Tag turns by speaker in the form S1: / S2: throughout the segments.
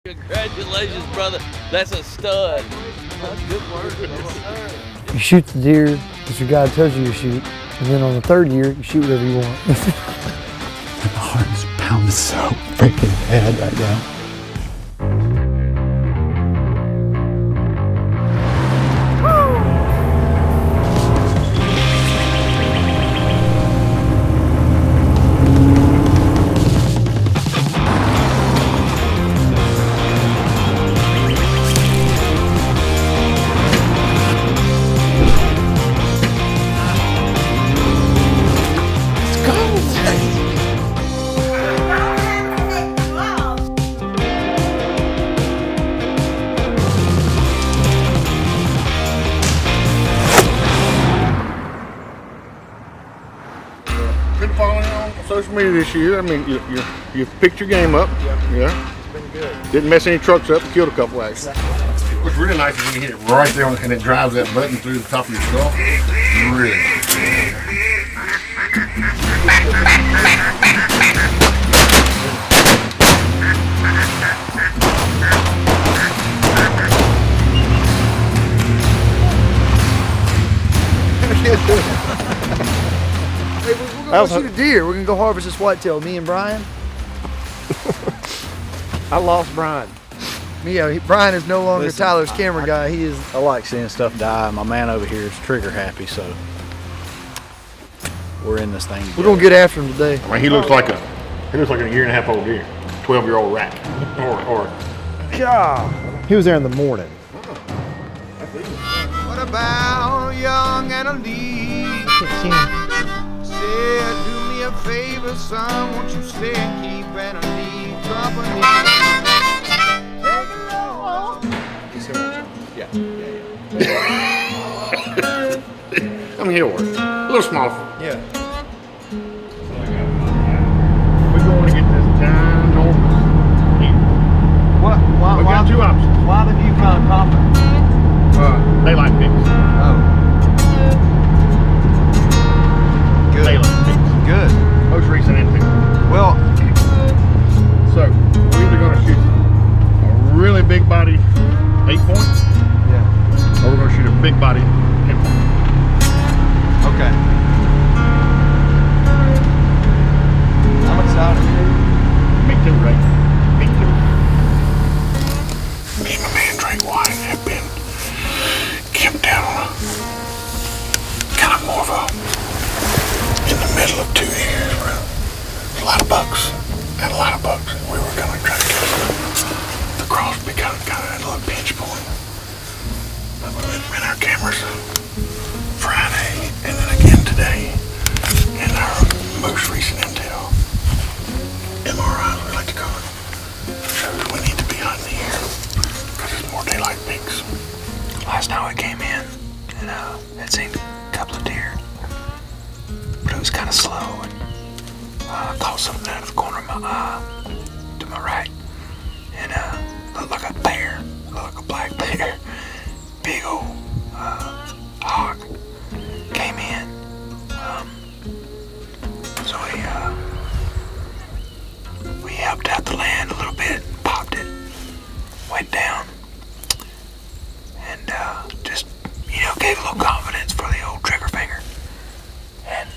S1: Congratulations, brother. That's a stud.
S2: That's good work.
S3: You shoot the deer that your guide tells you to shoot, and then on the third year, you shoot whatever you want.
S4: My heart is pounding so freaking bad right now.
S5: Been following you on social media this year. I mean, you picked your game up. Yeah.
S2: It's been good.
S5: Didn't mess any trucks up. Killed a couple actually. What's really nice is when you hit it right there and it drives that button through the top of your skull. Really.
S2: Hey, we're gonna go shoot a deer. We're gonna go harvest this whitetail. Me and Brian.
S6: I lost Brian.
S2: Brian is no longer
S6: Listen,
S2: Tyler's camera guy. He is.
S6: I like seeing stuff die. My man over here is trigger happy, so we're in this thing together.
S2: We're gonna get after him today.
S5: I mean, he looks like a year and a half old deer, 12-year-old rat, or.
S2: God.
S7: He was there in the morning.
S8: What about young Annalie? Said, do me a favor, son, won't you stay and keep Annalie company? Take it
S5: I mean, he'll work. A little small.
S2: Yeah.
S5: We're going to get this ginormous deer.
S2: What?
S5: We got two options.
S2: Why the view kind of confident?
S5: Daylight picks.
S2: Oh. Good.
S5: Daylight picks.
S2: Good.
S5: Most recent input.
S2: Well,
S5: So we're either going to shoot a really big body 8-point,
S2: yeah.
S5: or we're going to shoot a big body 10-point.
S2: Okay. I'm excited.
S5: Me too, Ray. Me too.
S4: Me and my man Drake White have been camped down on a kind of more of a in the middle of 2 areas where there's a lot of bucks and a lot of bucks. And we were gonna try to get the cross become kind of at a little pinch point. But we ran our cameras Friday and then again today, and our most recent intel, MRIs we like to call it, shows we need to be hunting here because there's more daylight peaks. Last night we came in and had seen a couple of deer, but it was kind of slow, and caught something out of the corner of my eye to my right, and looked like a bear, looked like a black bear, big old hawk came in. So we helped out the land a little bit, popped it, went down, and just, gave a little confidence for the old trigger finger. And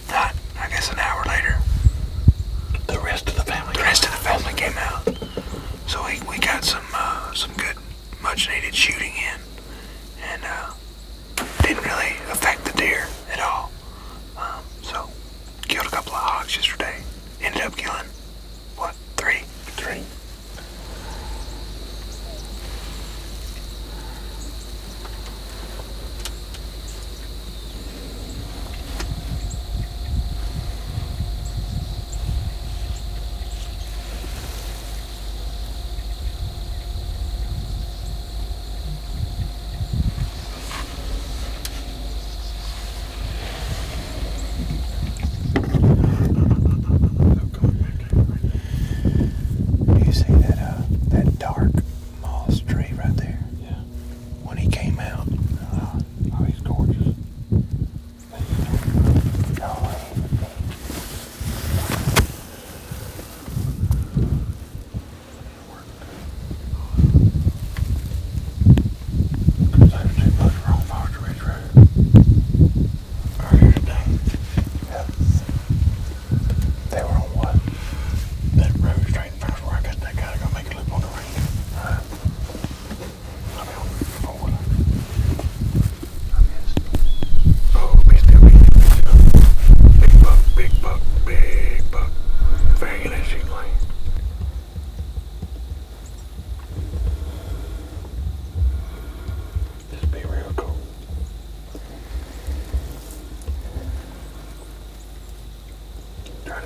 S4: not, I guess an hour later, the rest of the family came out. So we got some good, much needed shooting in, and didn't really affect the deer at all. So killed a couple of hogs yesterday. Ended up killing, what, 3? 3.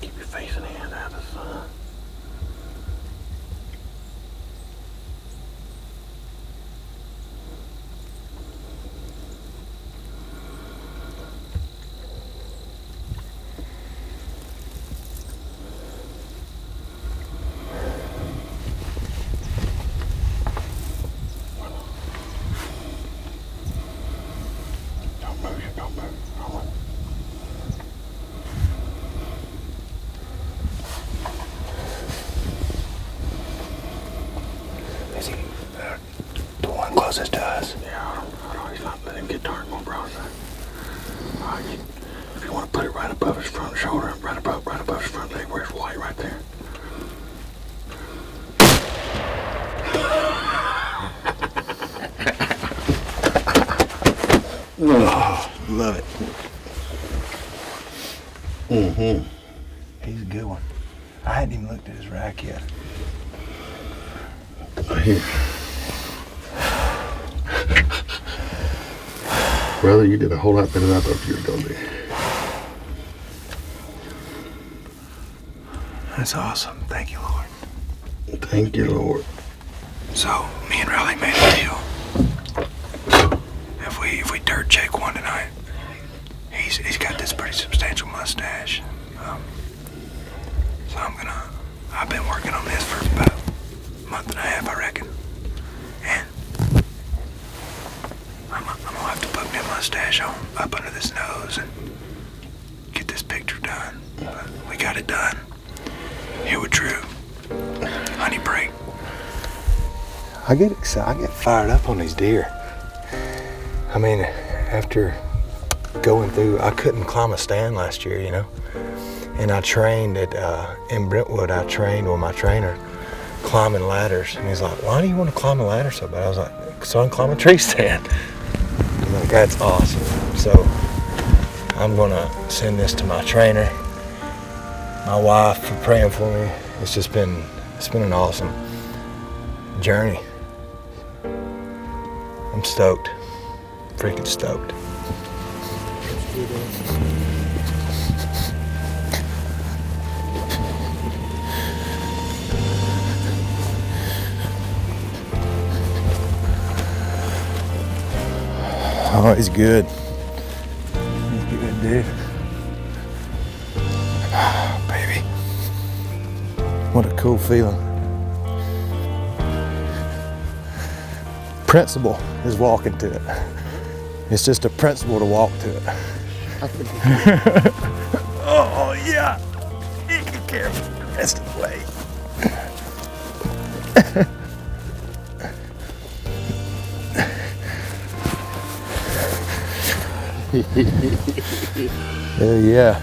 S4: keep your facing in out of the sun. Don't move. Is he the one closest to us? Yeah, I don't know. He's not letting him get dark on broad side. If you want to put it right above his front shoulder, right above his front leg, where it's white right there. Oh, love it. Mm-hmm.
S6: He's a good one. I hadn't even looked at his rack yet.
S5: Here. Brother, you did a whole lot better than I thought you were going to be.
S6: That's awesome. Thank you, Lord.
S5: Thank you, Lord.
S6: So, me and Riley made a deal. If we dirt check one tonight, he's got this pretty substantial mustache. So I've been working on this for about a month and a half, I reckon. And I'm gonna have to put me a mustache on up under this nose and get this picture done. But we got it done. Here with Drew. Honey break. I get excited. I get fired up on these deer. I mean, after going through, I couldn't climb a stand last year, you know. And I trained in Brentwood. I trained with my trainer climbing ladders, and he's like, "Why do you want to climb a ladder so bad?" I was like, "So I can climb a tree stand." I'm like, "That's awesome." So I'm gonna send this to my trainer, my wife, for praying for me. It's been an awesome journey. I'm stoked, freaking stoked. Oh, he's good. He's good, dude. Baby. What a cool feeling. Principle is walking to it. It's just a principle to walk to it. Oh, yeah. You can carry the rest of the way. Yeah.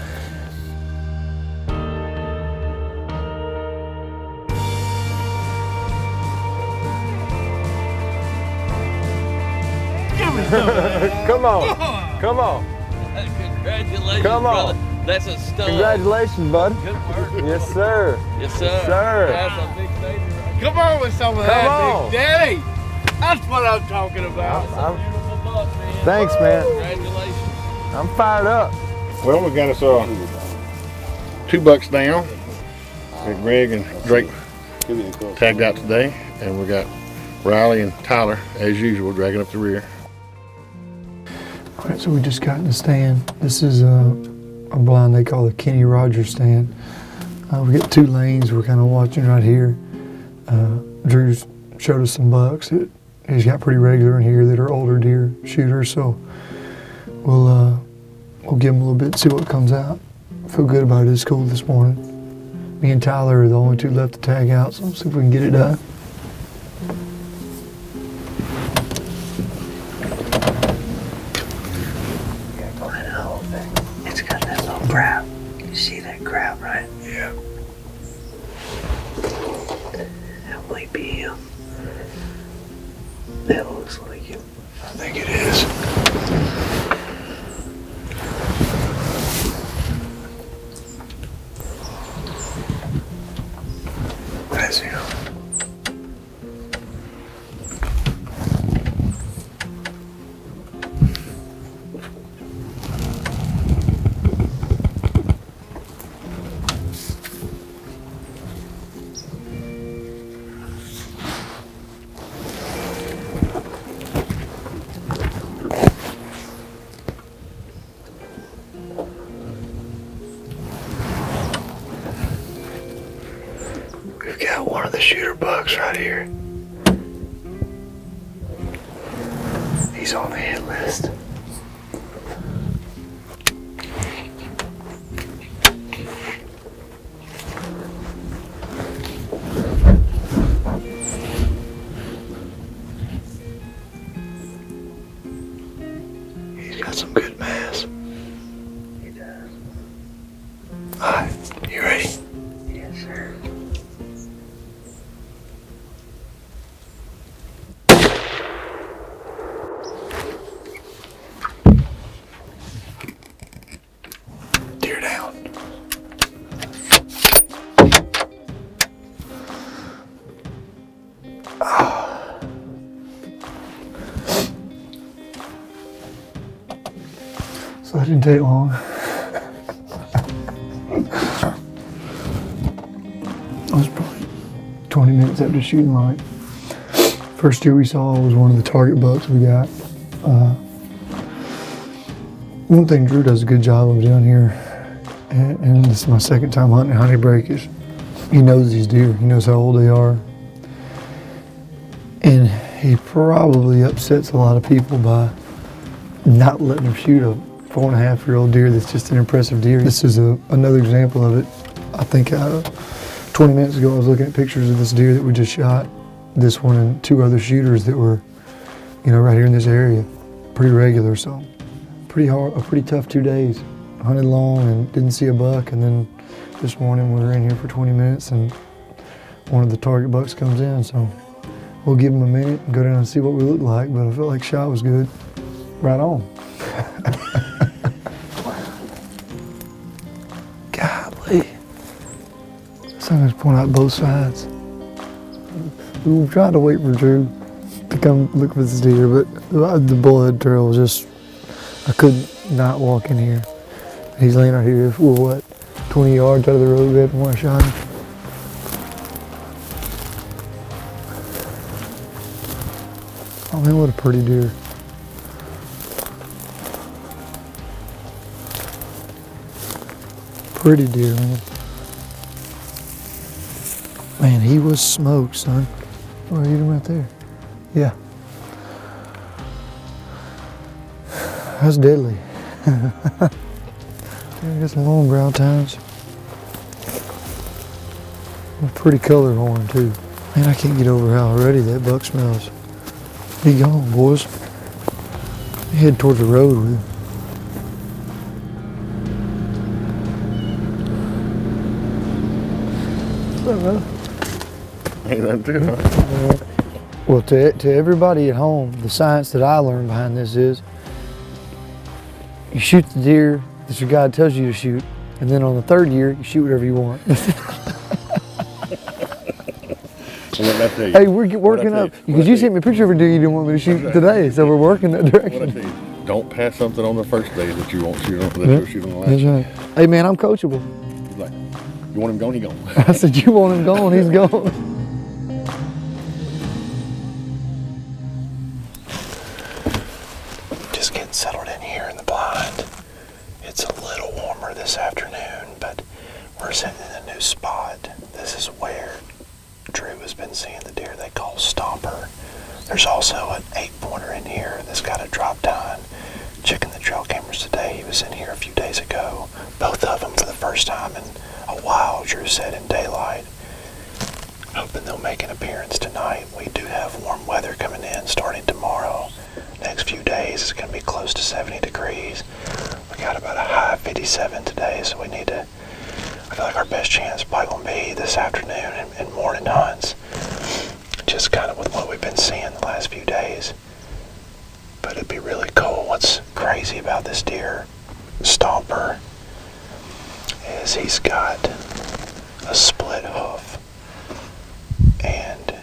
S6: Come on. Come on.
S1: Congratulations,
S3: Come on.
S1: brother. That's a stud.
S3: Congratulations, bud.
S1: Good work.
S3: Yes, sir.
S1: Yes, sir.
S3: Yes, sir.
S1: That's a big baby.
S7: Come on with some of
S3: Come
S7: that,
S3: on.
S7: Big Daddy. That's what I'm talking about.
S3: I'm-
S1: Beautiful buck, man.
S3: Thanks, man.
S1: Congratulations.
S3: I'm fired up.
S5: Well, we got us 2 bucks down that Greg and Drake tagged out today, and we got Riley and Tyler, as usual, dragging up the rear.
S3: All right, so we just got in the stand. This is a blind they call the Kenny Rogers stand. We got 2 lanes we're kind of watching right here. Drew's showed us some bucks that he's got pretty regular in here that are older deer shooters, so we'll give him a little bit, see what comes out. Feel good about it. It's cool this morning. Me and Tyler are the only 2 left to tag out, so let's see if we can get it done.
S9: It's got that little crab. You see that crab, right?
S6: Yeah.
S9: That might be him. That looks like him.
S6: I think it is. That's him.
S3: We've got one of the shooter bucks right here. He's on the hit list. He's got some good mass.
S9: He does.
S3: Alright, you ready?
S9: Yes, sir.
S3: Deer down. So that didn't take long. It was probably 20 minutes after shooting light. First deer we saw was one of the target bucks we got. One thing Drew does a good job of down here, and this is my second time hunting honey break, is he knows these deer. He knows how old they are. And he probably upsets a lot of people by not letting them shoot a 4.5-year-old deer that's just an impressive deer. This is another example of it. I think 20 minutes ago I was looking at pictures of this deer that we just shot. This one and 2 other shooters that were, right here in this area. Pretty regular, so pretty hard, a pretty tough 2 days. Hunted long and didn't see a buck, and then this morning we were in here for 20 minutes and one of the target bucks comes in, so we'll give him a minute and go down and see what we look like, but I felt like shot was good. Right on. Golly. Somebody's pointing out both sides. We were trying to wait for Drew to come look for this deer, but the bullhead trail was just, I couldn't not walk in here. He's laying right here. We're 20 yards out of the road bed from where I shot him. Oh man, what a pretty deer. Pretty deer, man. Man, he was smoked, son. Oh, you him right there. Yeah. That's deadly. I got some long brow tines. A pretty color horn too. Man, I can't get over how already that buck smells. He gone, boys. Head towards the road with him. What's up, brother?
S5: Ain't that too, huh?
S3: Well, to everybody at home, the science that I learned behind this is you shoot the deer that your guide tells you to shoot, and then on the 3rd year, you shoot whatever you want. Hey, we're working up, because you sent me a picture of a deer you didn't want me to shoot today, so we're working that direction.
S5: Don't pass something on the first day that you won't shoot on, that you'll shoot on the last.
S3: That's right. Hey man, I'm coachable.
S5: He's like, you want him gone, he gone.
S3: I said, you want him gone, he's gone.
S6: Just getting settled in here in the blind. It's a little warmer this afternoon, but we're sitting in a new spot. This is where Drew has been seeing the deer they call stomper. There's also an 8-pointer in here that's got a drop tine. Checking the trail cameras today, he was in here a few days ago. Both of them for the first time in a while, Drew said, in daylight. Hoping they'll make an appearance tonight. We do have warm weather coming in starting tomorrow. Next few days it's going to be close to 70 degrees. We got about a high of 57 today, so we need to, I feel like our best chance is probably going to be this afternoon and morning hunts. Just kind of with what we've been seeing the last few days. But it'd be really cool. What's crazy about this deer, Stomper, is he's got a split hoof and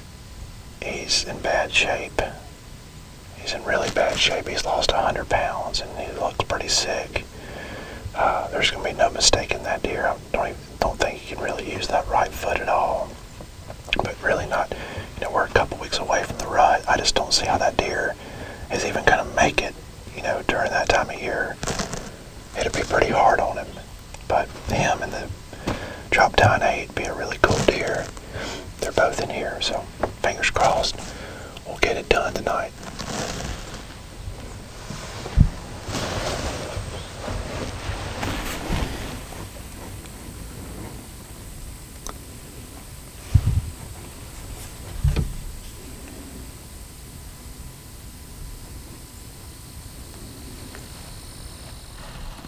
S6: he's in bad shape. He's in really bad shape. He's lost 100 pounds and he looks pretty sick. There's going to be no mistaking that deer. I don't think he can really use that right foot at all. But really not, we're a couple weeks away from the rut. I just don't see how that deer is even going to make it, during that time of year. It'd be pretty hard on him. But him and the drop down 8 be a really cool deer. something here. So fingers crossed, we'll get it done tonight.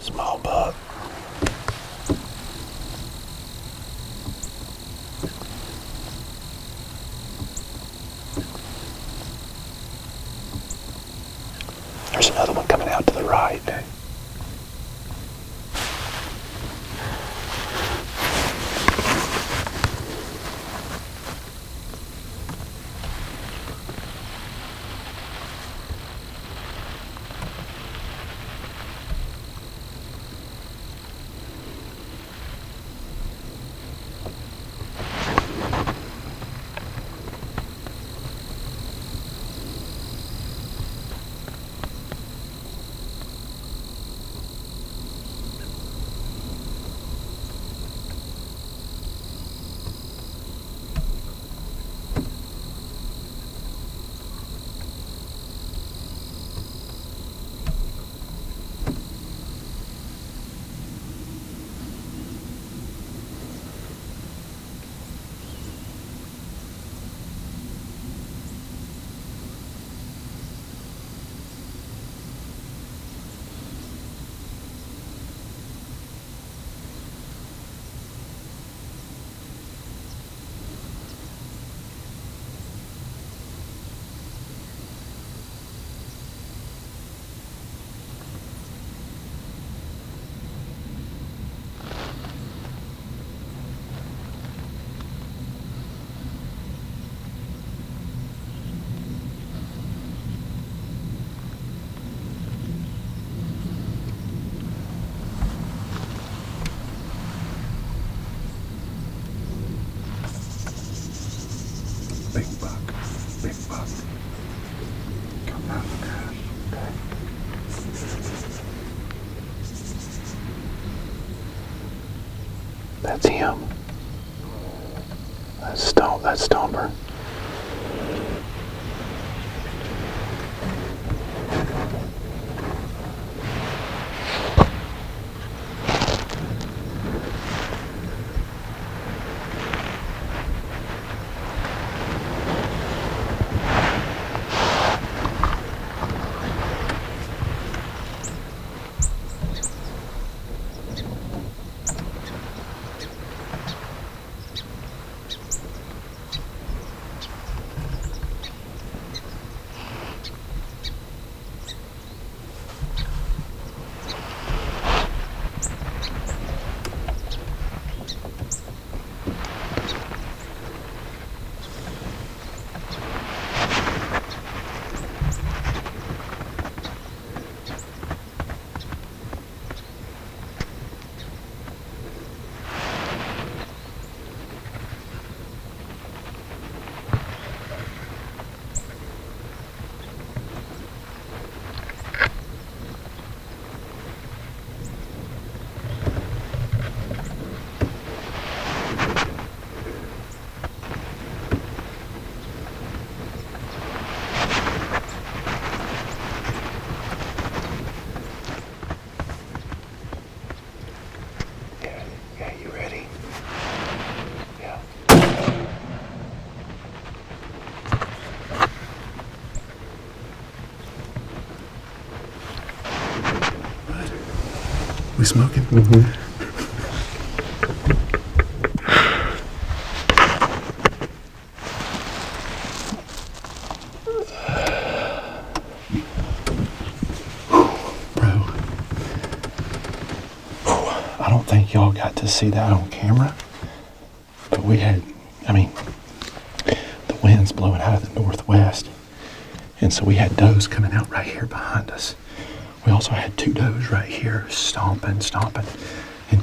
S6: Small buck. There's another one coming out to the right. Big buck. Big buck. Come out of grass. Okay. That's him. That's Stomper. We smoking? Mm-hmm. Bro. I don't think y'all got to see that on camera, but we had, the wind's blowing out of the northwest, and so we had does coming out right here behind us. We also had two does right here stomping, and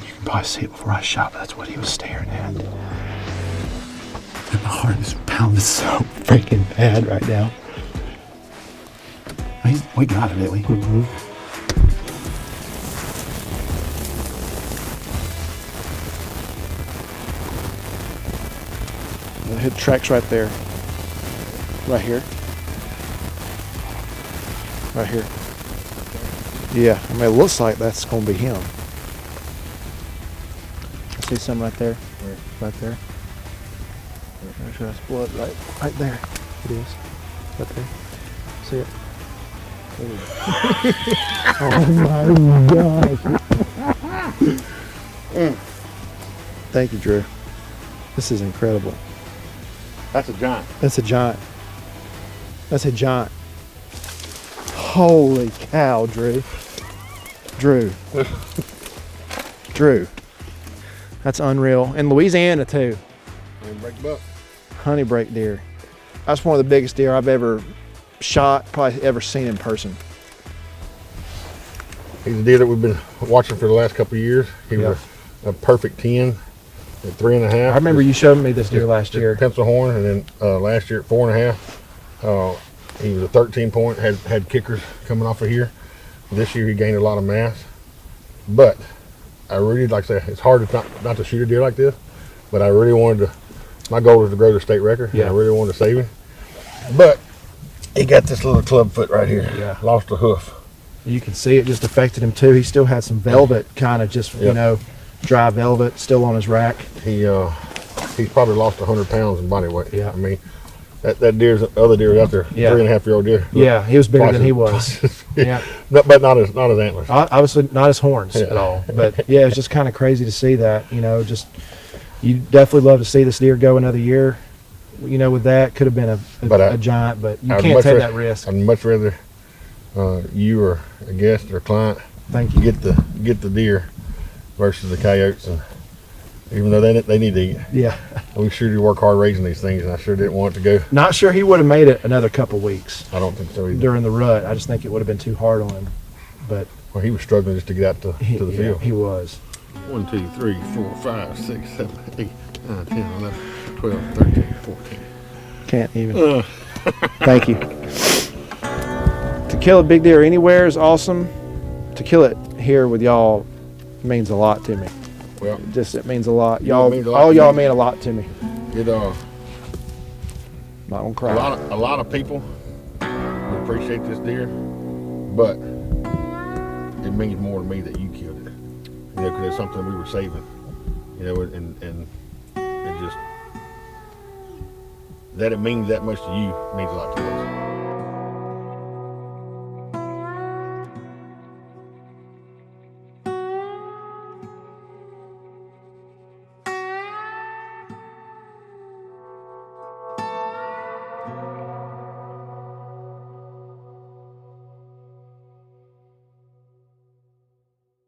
S6: you can probably see it before I shot, but that's what he was staring at. And my heart is pounding so freaking bad right now. We got it, didn't we? Mm-hmm.
S10: The track's right there. Right here. Right here. Yeah, I mean, it looks like that's going to be him. I see some right there.
S5: Where?
S10: Right there. Make sure that's blood right there. It is. Right there. See it? Oh my gosh. Thank you, Drew. This is incredible.
S5: That's a giant.
S10: That's a giant. That's a giant. Holy cow, Drew. Drew. Drew. That's unreal. In Louisiana too.
S5: And break the buck.
S10: Honey break deer. That's one of the biggest deer I've ever shot, probably ever seen in person.
S5: He's a deer that we've been watching for the last couple of years. He was a perfect 10 at 3.5.
S10: I remember you showed me this deer last year.
S5: Pencil horn, and then last year at 4.5. He was a 13 point, had kickers coming off of here. This year he gained a lot of mass. But I really, like I say, it's hard to not to shoot a deer like this, but I really wanted to, my goal was to grow the state record.
S10: Yeah.
S5: I really wanted to save him. But he got this little club foot right here.
S10: Yeah.
S5: Lost a hoof.
S10: You can see it just affected him too. He still had some velvet, kind of just, you know, dry velvet still on his rack.
S5: He's probably lost 100 pounds in body weight.
S10: Yeah.
S5: I mean, that other deer out there, 3.5-year-old deer.
S10: Yeah, he was bigger than he was. Yeah.
S5: But not his antlers.
S10: Obviously not his horns at all. But yeah, it's just kind of crazy to see that, you know, just, you definitely love to see this deer go another year. You know, with that, could have been a giant, but you can't take that risk.
S5: I'd much rather you or a guest or a client get the deer versus the coyotes, and even though they need to eat.
S10: Yeah.
S5: We sure do work hard raising these things, and I sure didn't want it to go.
S10: Not sure he would have made it another couple weeks.
S5: I don't think so either.
S10: During the rut, I just think it would have been too hard on him. But
S5: well, he was struggling just to get out to the field.
S10: He was.
S5: 1, 2, 3, 4, 5, 6, 7, 8, 9, 10, 11, 12, 13, 14.
S10: Can't even. Thank you. To kill a big deer anywhere is awesome. To kill it here with y'all means a lot to me.
S5: Well,
S10: it means a lot. Y'all,
S5: mean a lot
S10: all
S5: to
S10: y'all
S5: me.
S10: mean a lot to me.
S5: It
S10: Not gonna cry.
S5: a lot of people appreciate this deer, but it means more to me that you killed it. You know, because it's something we were saving. You know, and it just that it means that much to you means a lot to us.